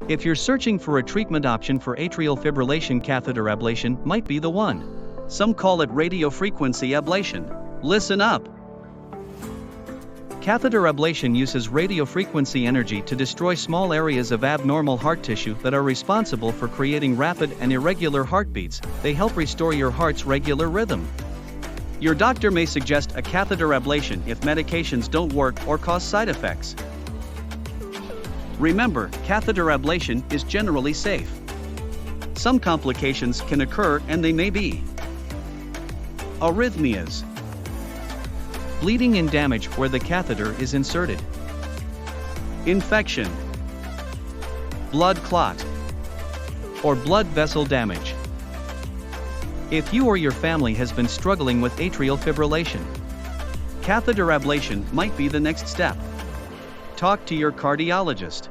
If you're searching for a treatment option for atrial fibrillation, catheter ablation might be the one. Some call it radiofrequency ablation. Listen up. Catheter ablation uses radiofrequency energy to destroy small areas of abnormal heart tissue that are responsible for creating rapid and irregular heartbeats. They help restore your heart's regular rhythm. Your doctor may suggest a catheter ablation if medications don't work or cause side effects. Remember, catheter ablation is generally safe. Some complications can occur, and they may be arrhythmias, bleeding and damage where the catheter is inserted, infection, blood clot, or blood vessel damage. If you or your family has been struggling with atrial fibrillation, catheter ablation might be the next step. Talk to your cardiologist.